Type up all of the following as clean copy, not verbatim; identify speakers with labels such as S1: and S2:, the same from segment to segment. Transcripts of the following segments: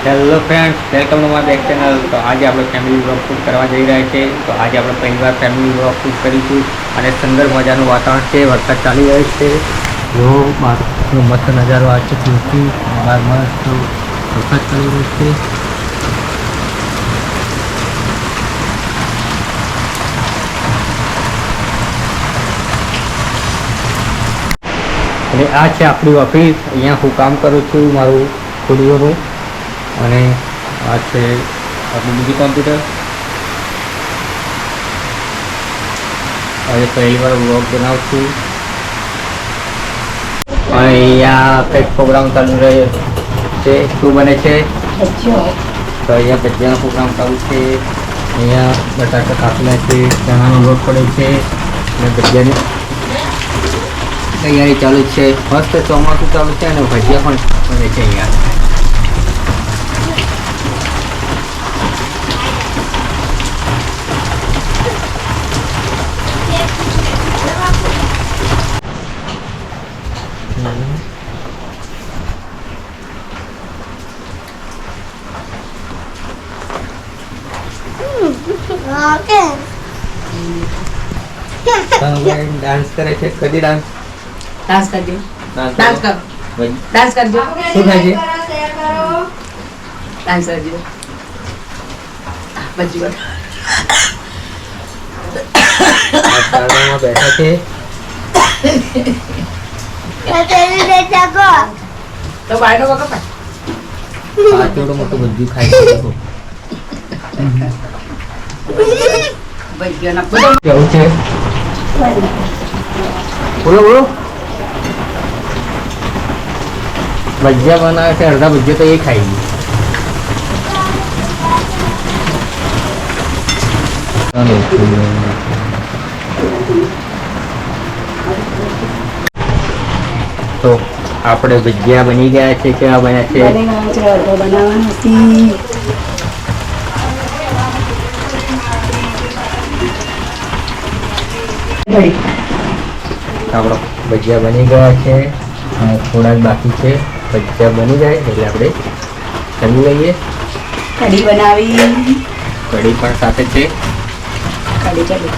S1: Hello friends, welcome to my back channel. તો આજે આપણે ફેમિલી વ્લોગ શૂટ કરવા જઈ રહ્યા છીએ. તો આજે આપણે પહેલીવાર ફેમિલી વ્લોગ શૂટ કરીશું અને સુંદર મજાનું વાતાવરણ છે. વરસાદ ચાલી રહ્યો છે. જો બહારનો મસ્ત નજારો આ છે. ખુરશી બહાર મસ્ત વરસાદ ચાલી રહ્યો છે. અને આ છે આપણી ઓફિસ. અહીંયા હું કામ કરું છું મારું સ્ટુડિયોનું. અને આ છે આપણું બીજું કોમ્પ્યુટર. હવે પહેલી વાર વ્લોગ બનાવું છું. અને અહીંયા કંઈક પ્રોગ્રામ ચાલુ રહ્યો છે. શું બને છે? તો અહીંયા ભજીયાનો પ્રોગ્રામ ચાલુ છે. અહીંયા બટાકા કાપેલા છે, ચણાનો લોટ પડે છે અને ભજીયાની તૈયારી ચાલુ છે. મસ્ત ચોમાસું ચાલુ છે અને ભજીયા પણ બને છે અહીંયા. ડાન્સ કરે છે. કદી ડાન્સ
S2: કરજો. ડાન્સ કરો. ડાન્સ કરજો.
S1: શું થાય છે?
S2: ડાન્સ કરજો. બજી
S1: બેઠા છે.
S2: તો બાયનો વખત
S1: પાતળો મોટો બધું ખાઈ છે. કેવું છે? બોલો બોલો. ભજીયા બનાવે છે. અડધા ભજીયા તો એ ખાઈ તો આપણે ભજીયા બની ગયા છે. કેવા બન્યા છે? આપણો ભજીયા બની ગયા છે અને થોડા જ બાકી છે. ભજીયા બની જાય એટલે આપણે જમી લઈએ.
S2: કઢી બનાવી.
S1: કઢી પણ સાથે છે.
S2: કઢી ચાલુ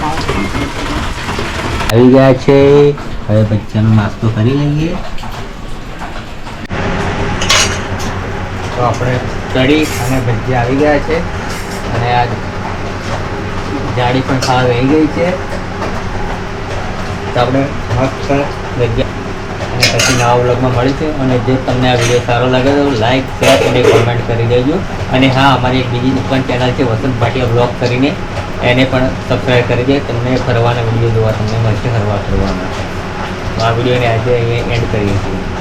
S1: આવી ગયા છે. હવે ભજીયાનો નાસ્તો કરી લઈએ. તો આપણે કઢી અને ભજીયા આવી ગયા છે અને આ જાડી પણ ખાવા આવી ગઈ છે. તો આપણે મસ્ત ભજીયા અને પછી નવા વ્લોગમાં મળીશું. અને જો તમને આ વિડીયો સારો લાગે તો લાઈક, શેર અને કોમેન્ટ કરી દેજો. અને હા, અમારી એક બીજી પણ ચેનલ છે વસંત ભાટિયા વ્લોગ કરીને, એને પણ સબસ્ક્રાઈબ કરી દે. તમને ફરવાના વિડીયો જોવા તમને મળશે. ફરવાના. તો આ વિડીયોને આજે અહીંયા એન્ડ કરીએ છીએ.